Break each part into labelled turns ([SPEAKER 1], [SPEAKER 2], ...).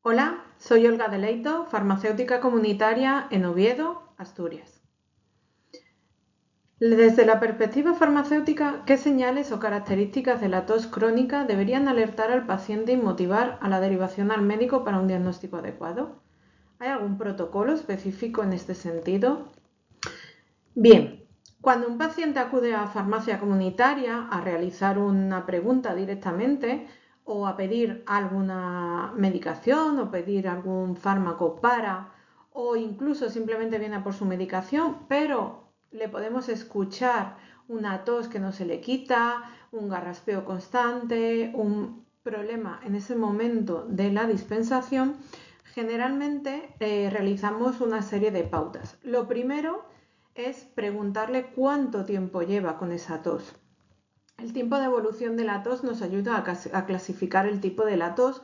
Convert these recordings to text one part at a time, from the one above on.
[SPEAKER 1] Hola, soy Olga Deleito, farmacéutica comunitaria en Oviedo, Asturias. Desde la perspectiva farmacéutica, ¿qué señales o características de la tos crónica deberían alertar al paciente y motivar a la derivación al médico para un diagnóstico adecuado? ¿Hay algún protocolo específico en este sentido? Bien, cuando un paciente acude a farmacia comunitaria a realizar una pregunta directamente o a pedir alguna medicación o pedir algún fármaco o incluso simplemente viene a por su medicación, pero le podemos escuchar una tos que no se le quita, un garraspeo constante, un problema en ese momento de la dispensación, generalmente realizamos una serie de pautas. Lo primero es preguntarle cuánto tiempo lleva con esa tos. El tiempo de evolución de la tos nos ayuda a clasificar el tipo de la tos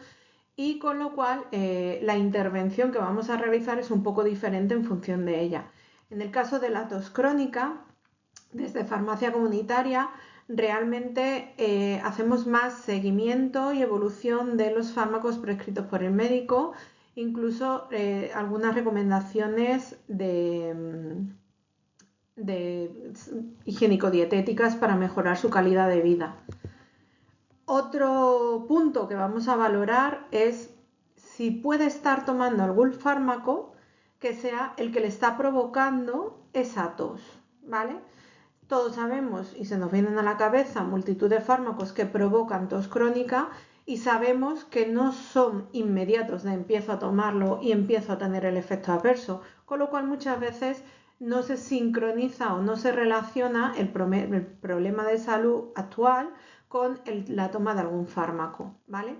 [SPEAKER 1] y con lo cual la intervención que vamos a realizar es un poco diferente en función de ella. En el caso de la tos crónica, desde farmacia comunitaria, realmente hacemos más seguimiento y evolución de los fármacos prescritos por el médico, incluso algunas recomendaciones de higiénico-dietéticas para mejorar su calidad de vida. Otro punto que vamos a valorar es si puede estar tomando algún fármaco que sea el que le está provocando esa tos, ¿vale? Todos sabemos y se nos vienen a la cabeza multitud de fármacos que provocan tos crónica y sabemos que no son inmediatos de empiezo a tomarlo y empiezo a tener el efecto adverso, con lo cual muchas veces no se sincroniza o no se relaciona el problema de salud actual con la toma de algún fármaco, ¿vale?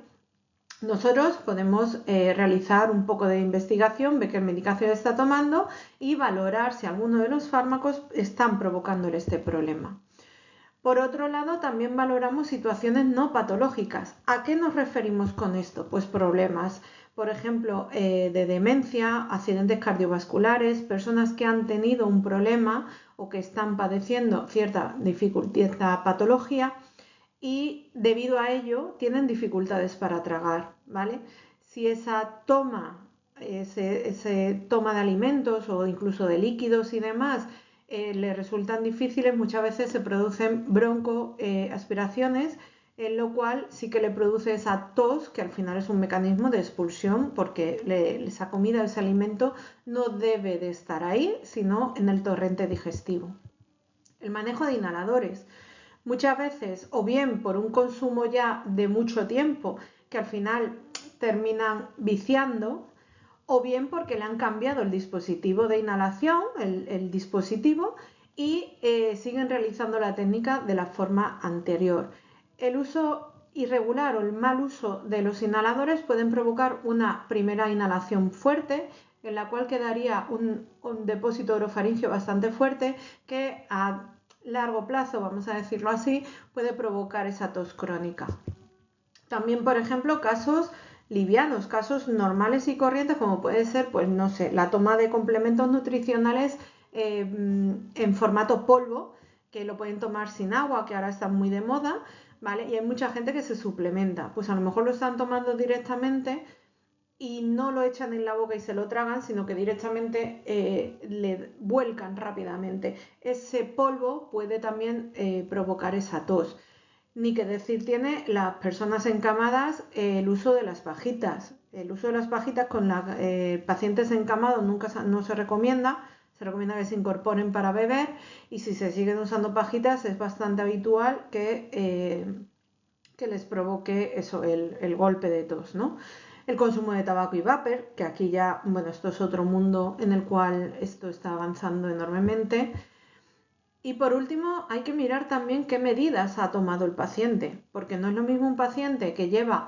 [SPEAKER 1] Nosotros podemos realizar un poco de investigación, ver qué medicación está tomando y valorar si alguno de los fármacos están provocándole este problema. Por otro lado, también valoramos situaciones no patológicas. ¿A qué nos referimos con esto? Pues problemas, por ejemplo, de demencia, accidentes cardiovasculares, personas que han tenido un problema o que están padeciendo cierta dificultad, cierta patología y debido a ello tienen dificultades para tragar, ¿vale? Si esa toma, ese toma de alimentos o incluso de líquidos y demás le resultan difíciles, muchas veces se producen broncoaspiraciones, en lo cual sí que le produce esa tos, que al final es un mecanismo de expulsión, porque esa comida, ese alimento no debe de estar ahí, sino en el torrente digestivo. El manejo de inhaladores. Muchas veces, o bien por un consumo ya de mucho tiempo, que al final terminan viciando, o bien porque le han cambiado el dispositivo de inhalación, el dispositivo, y siguen realizando la técnica de la forma anterior. El uso irregular o el mal uso de los inhaladores pueden provocar una primera inhalación fuerte, en la cual quedaría un depósito orofaringeo bastante fuerte que a largo plazo, vamos a decirlo así, puede provocar esa tos crónica. También, por ejemplo, casos livianos, casos normales y corrientes, como puede ser, pues no sé, la toma de complementos nutricionales en formato polvo, que lo pueden tomar sin agua, que ahora está muy de moda, ¿vale? Y hay mucha gente que se suplementa, pues a lo mejor lo están tomando directamente y no lo echan en la boca y se lo tragan, sino que directamente le vuelcan rápidamente. Ese polvo puede también provocar esa tos. Ni que decir tiene las personas encamadas el uso de las pajitas. El uso de las pajitas con pacientes encamados no se recomienda. Se recomienda que se incorporen para beber y si se siguen usando pajitas es bastante habitual que les provoque eso, el golpe de tos, ¿no? El consumo de tabaco y vapor, que aquí ya, bueno, esto es otro mundo en el cual esto está avanzando enormemente. Y por último, hay que mirar también qué medidas ha tomado el paciente, porque no es lo mismo un paciente que lleva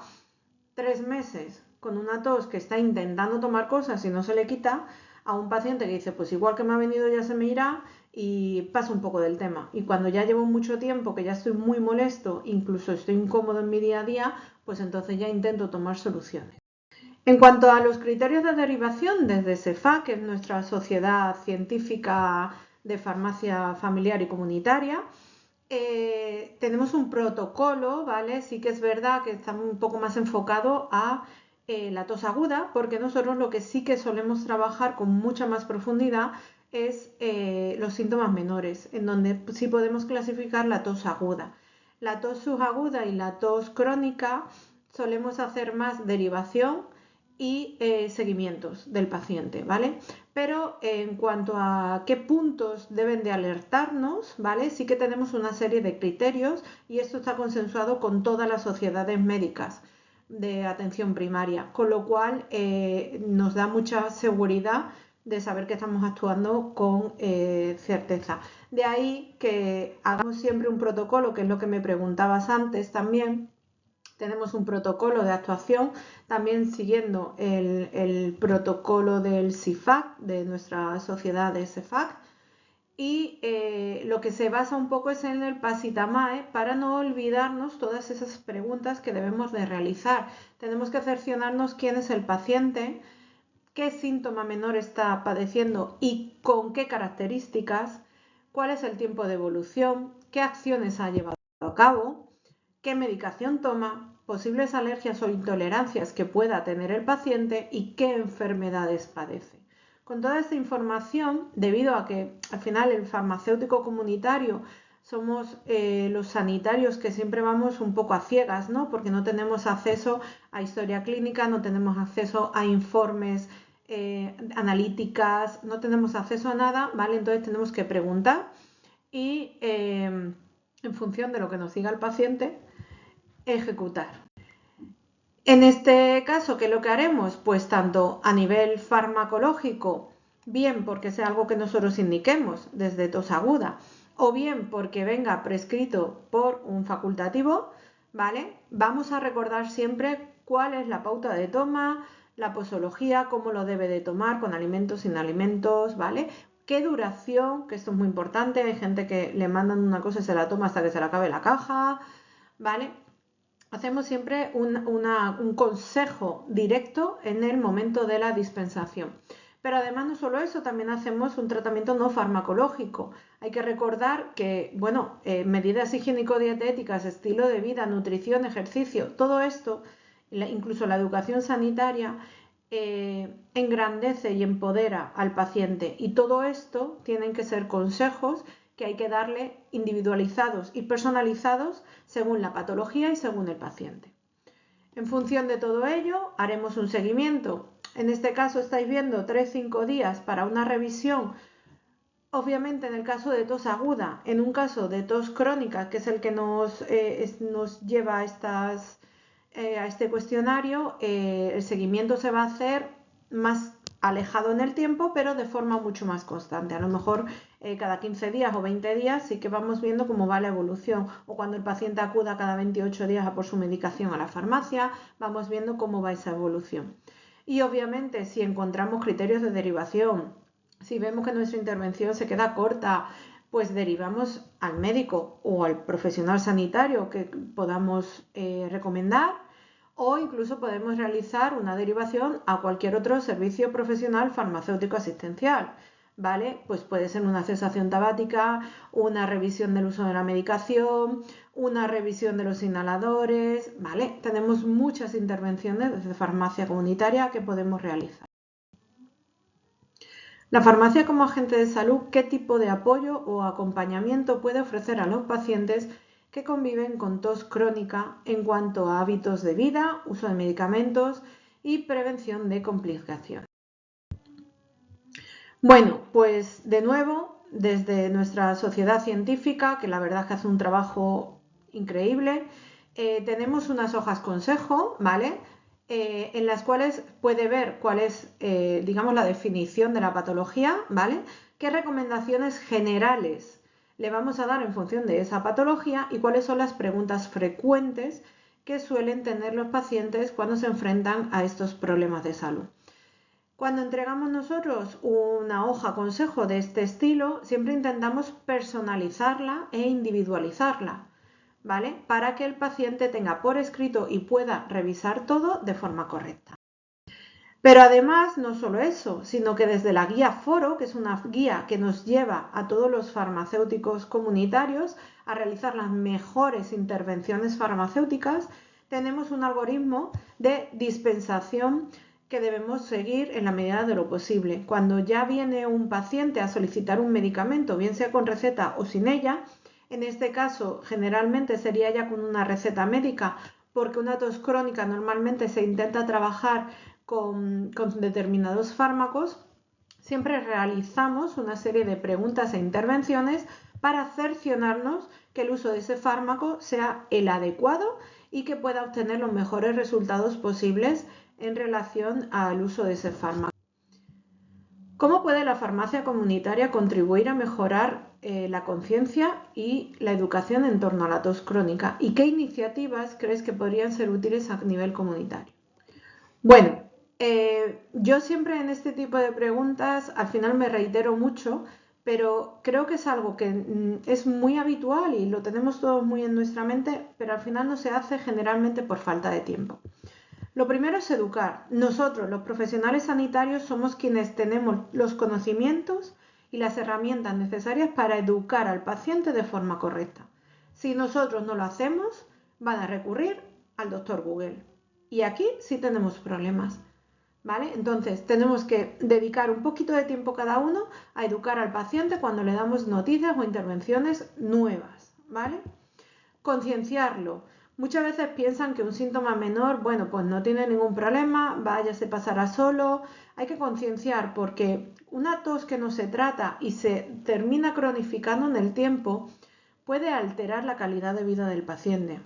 [SPEAKER 1] 3 meses con una tos que está intentando tomar cosas y no se le quita, a un paciente que dice, pues igual que me ha venido ya se me irá y pasa un poco del tema. Y cuando ya llevo mucho tiempo, que ya estoy muy molesto, incluso estoy incómodo en mi día a día, pues entonces ya intento tomar soluciones. En cuanto a los criterios de derivación, desde SEFA, que es nuestra sociedad científica de farmacia familiar y comunitaria, tenemos un protocolo, ¿vale? Sí que es verdad que está un poco más enfocado a la tos aguda, porque nosotros lo que sí que solemos trabajar con mucha más profundidad es los síntomas menores, en donde sí podemos clasificar la tos aguda. La tos subaguda y la tos crónica solemos hacer más derivación y seguimientos del paciente, ¿vale? Pero en cuanto a qué puntos deben de alertarnos, ¿vale? Sí que tenemos una serie de criterios y esto está consensuado con todas las sociedades médicas de atención primaria, con lo cual nos da mucha seguridad de saber que estamos actuando con certeza. De ahí que hagamos siempre un protocolo, que es lo que me preguntabas antes también. Tenemos un protocolo de actuación, también siguiendo el protocolo del CIFAC, de nuestra sociedad de CEFAC, y lo que se basa un poco es en el PASITAMAE para no olvidarnos todas esas preguntas que debemos de realizar. Tenemos que cerciorarnos quién es el paciente, qué síntoma menor está padeciendo y con qué características, cuál es el tiempo de evolución, qué acciones ha llevado a cabo, qué medicación toma, posibles alergias o intolerancias que pueda tener el paciente y qué enfermedades padece. Con toda esta información, debido a que al final el farmacéutico comunitario somos los sanitarios que siempre vamos un poco a ciegas, ¿no? Porque no tenemos acceso a historia clínica, no tenemos acceso a informes analíticas, no tenemos acceso a nada, ¿vale? Entonces tenemos que preguntar y en función de lo que nos diga el paciente, ejecutar. En este caso, ¿qué es lo que haremos? Pues tanto a nivel farmacológico, bien porque sea algo que nosotros indiquemos desde tos aguda, o bien porque venga prescrito por un facultativo, ¿vale? Vamos a recordar siempre cuál es la pauta de toma, la posología, cómo lo debe de tomar, con alimentos, sin alimentos, ¿vale? ¿Qué duración? Que esto es muy importante, hay gente que le mandan una cosa y se la toma hasta que se le acabe la caja, ¿vale? Hacemos siempre un consejo directo en el momento de la dispensación. Pero además no solo eso, también hacemos un tratamiento no farmacológico. Hay que recordar que, bueno, medidas higiénico-dietéticas, estilo de vida, nutrición, ejercicio, todo esto, incluso la educación sanitaria, engrandece y empodera al paciente. Y todo esto tienen que ser consejos que hay que darle individualizados y personalizados según la patología y según el paciente. En función de todo ello, haremos un seguimiento. En este caso estáis viendo 3-5 días para una revisión. Obviamente en el caso de tos aguda, en un caso de tos crónica, que es el que nos lleva a este cuestionario, el seguimiento se va a hacer más alejado en el tiempo, pero de forma mucho más constante. A lo mejor cada 15 días o 20 días sí que vamos viendo cómo va la evolución, o cuando el paciente acuda cada 28 días a por su medicación a la farmacia, vamos viendo cómo va esa evolución. Y obviamente si encontramos criterios de derivación, si vemos que nuestra intervención se queda corta, pues derivamos al médico o al profesional sanitario que podamos recomendar, o incluso podemos realizar una derivación a cualquier otro servicio profesional farmacéutico asistencial, ¿vale? Pues puede ser una cesación tabática, una revisión del uso de la medicación, una revisión de los inhaladores, ¿vale? Tenemos muchas intervenciones desde farmacia comunitaria que podemos realizar. La farmacia como agente de salud, ¿qué tipo de apoyo o acompañamiento puede ofrecer a los pacientes que conviven con tos crónica en cuanto a hábitos de vida, uso de medicamentos y prevención de complicaciones? Bueno, pues de nuevo, desde nuestra sociedad científica, que la verdad es que hace un trabajo increíble, tenemos unas hojas consejo, ¿vale? En las cuales puede ver cuál es, digamos, la definición de la patología, ¿vale? ¿Qué recomendaciones generales le vamos a dar en función de esa patología y cuáles son las preguntas frecuentes que suelen tener los pacientes cuando se enfrentan a estos problemas de salud? Cuando entregamos nosotros una hoja consejo de este estilo, siempre intentamos personalizarla e individualizarla, ¿vale? Para que el paciente tenga por escrito y pueda revisar todo de forma correcta. Pero además, no solo eso, sino que desde la guía Foro, que es una guía que nos lleva a todos los farmacéuticos comunitarios a realizar las mejores intervenciones farmacéuticas, tenemos un algoritmo de dispensación que debemos seguir en la medida de lo posible. Cuando ya viene un paciente a solicitar un medicamento, bien sea con receta o sin ella, en este caso generalmente sería ya con una receta médica, porque una tos crónica normalmente se intenta trabajar con determinados fármacos, siempre realizamos una serie de preguntas e intervenciones para cerciorarnos que el uso de ese fármaco sea el adecuado y que pueda obtener los mejores resultados posibles en relación al uso de ese fármaco. ¿Cómo puede la farmacia comunitaria contribuir a mejorar la conciencia y la educación en torno a la tos crónica? ¿Y qué iniciativas crees que podrían ser útiles a nivel comunitario? Bueno, yo siempre en este tipo de preguntas al final me reitero mucho, pero creo que es algo que es muy habitual y lo tenemos todos muy en nuestra mente, pero al final no se hace generalmente por falta de tiempo. Lo primero es educar. Nosotros, los profesionales sanitarios, somos quienes tenemos los conocimientos y las herramientas necesarias para educar al paciente de forma correcta. Si nosotros no lo hacemos, van a recurrir al doctor Google. Y aquí sí tenemos problemas, ¿vale? Entonces, tenemos que dedicar un poquito de tiempo cada uno a educar al paciente cuando le damos noticias o intervenciones nuevas, ¿vale? Concienciarlo. Muchas veces piensan que un síntoma menor, bueno, pues no tiene ningún problema, vaya, se pasará solo. Hay que concienciar porque una tos que no se trata y se termina cronificando en el tiempo puede alterar la calidad de vida del paciente.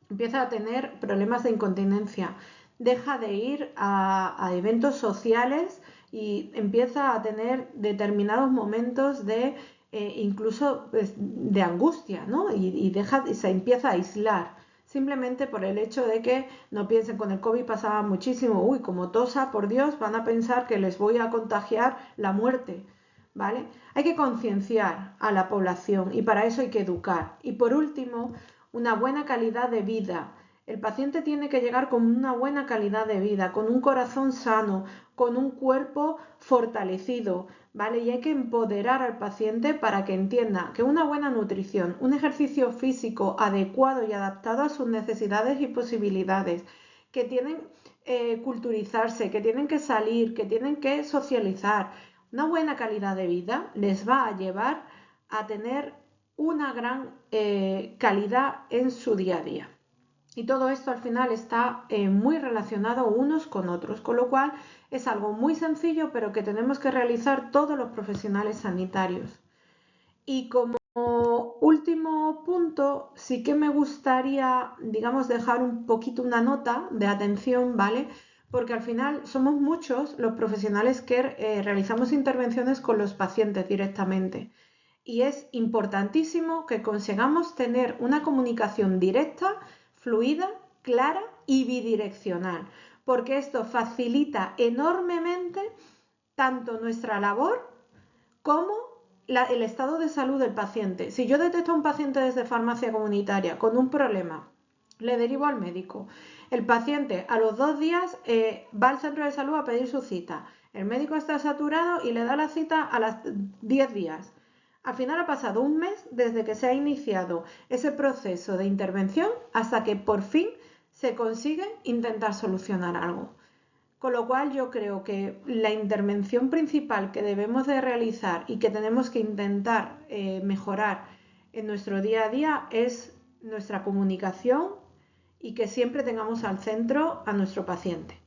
[SPEAKER 1] Empieza a tener problemas de incontinencia, deja de ir a eventos sociales y empieza a tener determinados momentos de incluso pues, de angustia, ¿no? Y se empieza a aislar, simplemente por el hecho de que no piensen, con el COVID pasaba muchísimo, uy, como tosa, por Dios, van a pensar que les voy a contagiar la muerte, ¿vale? Hay que concienciar a la población y para eso hay que educar. Y por último, una buena calidad de vida. El paciente tiene que llegar con una buena calidad de vida, con un corazón sano, con un cuerpo fortalecido, ¿vale? Y hay que empoderar al paciente para que entienda que una buena nutrición, un ejercicio físico adecuado y adaptado a sus necesidades y posibilidades, que tienen culturizarse, que tienen que salir, que tienen que socializar, una buena calidad de vida les va a llevar a tener una gran calidad en su día a día. Y todo esto al final está muy relacionado unos con otros, con lo cual es algo muy sencillo, pero que tenemos que realizar todos los profesionales sanitarios. Y como último punto, sí que me gustaría, digamos, dejar un poquito una nota de atención, ¿vale? Porque al final somos muchos los profesionales que realizamos intervenciones con los pacientes directamente. Y es importantísimo que consigamos tener una comunicación directa, fluida, clara y bidireccional, porque esto facilita enormemente tanto nuestra labor como el estado de salud del paciente. Si yo detecto a un paciente desde farmacia comunitaria con un problema, le derivo al médico. El paciente a los 2 días va al centro de salud a pedir su cita. El médico está saturado y le da la cita a los 10 días. Al final ha pasado un mes desde que se ha iniciado ese proceso de intervención hasta que por fin se consigue intentar solucionar algo. Con lo cual yo creo que la intervención principal que debemos de realizar y que tenemos que intentar mejorar en nuestro día a día es nuestra comunicación y que siempre tengamos al centro a nuestro paciente.